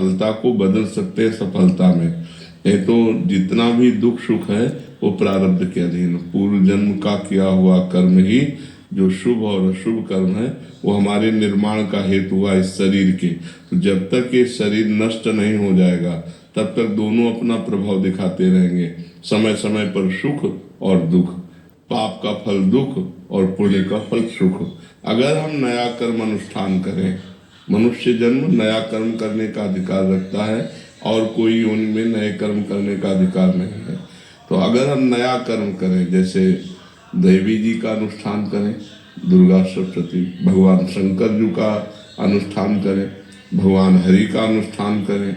असफलता को बदल सकते हैं सफलता में। ये तो जितना भी दुख सुख है वो प्रारब्ध के अधीन, पूर्व जन्म का किया हुआ कर्म ही जो शुभ और अशुभ कर्म है वो हमारे निर्माण का हेतु हुआ इस शरीर के। तो जब तक ये शरीर नष्ट नहीं हो जाएगा तब तक दोनों अपना प्रभाव दिखाते रहेंगे, समय समय पर सुख और दुख, पाप का फल दुख और पुण्य का फल सुख। अगर हम नया कर्म अनुष्ठान करें, मनुष्य जन्म नया कर्म करने का अधिकार रखता है और कोई योनि में नए कर्म करने का अधिकार नहीं है। तो अगर हम नया कर्म करें, जैसे देवी जी का अनुष्ठान करें, दुर्गा सप्तशती, भगवान शंकर जी का अनुष्ठान करें, भगवान हरि का अनुष्ठान करें,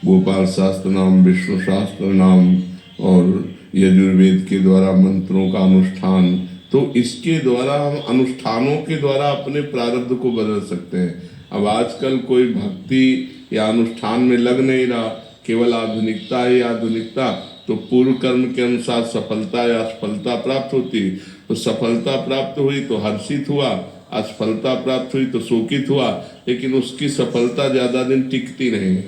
गोपाल शास्त्र नाम, विष्णु शास्त्र नाम और यजुर्वेद के द्वारा मंत्रों का अनुष्ठान, तो इसके द्वारा हम अनुष्ठानों के द्वारा अपने प्रारब्ध को बदल सकते हैं। अब आजकल कोई भक्ति या अनुष्ठान में लग नहीं रहा, केवल आधुनिकता है आधुनिकता। तो पूर्व कर्म के अनुसार सफलता या असफलता प्राप्त होती, तो सफलता प्राप्त हुई तो हर्षित हुआ, असफलता प्राप्त हुई तो शोकित हुआ, लेकिन उसकी सफलता ज़्यादा दिन टिकती नहीं है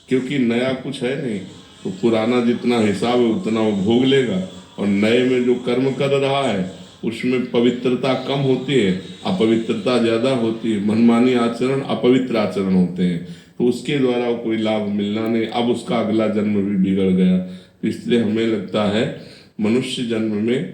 क्योंकि नया कुछ है नहीं। तो पुराना जितना हिसाब है उतना वो भोग लेगा, और नए में जो कर्म कर रहा है उसमें पवित्रता कम होती है, अपवित्रता ज़्यादा होती है, मनमानी आचरण, अपवित्र आचरण होते हैं, तो उसके द्वारा कोई लाभ मिलना नहीं। अब उसका अगला जन्म भी बिगड़ गया। तो इसलिए हमें लगता है मनुष्य जन्म में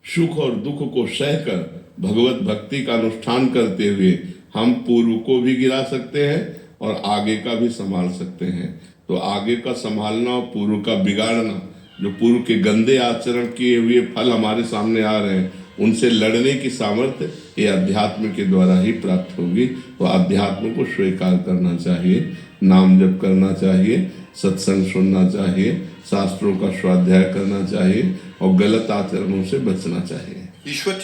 सुख और दुख को सहकर भगवत भक्ति का अनुष्ठान करते हुए हम पूर्व को भी गिरा सकते हैं और आगे का भी संभाल सकते हैं। तो आगे का संभालना और पूर्व का बिगाड़ना, जो पूर्व के गंदे आचरण किए हुए फल हमारे सामने आ रहे हैं, उनसे लड़ने की सामर्थ्य ये अध्यात्म के द्वारा ही प्राप्त होगी। तो अध्यात्म को स्वीकार करना चाहिए, नाम जप करना चाहिए, सत्संग सुनना चाहिए, शास्त्रों का स्वाध्याय करना चाहिए और गलत आचरणों से बचना चाहिए। ईश्वर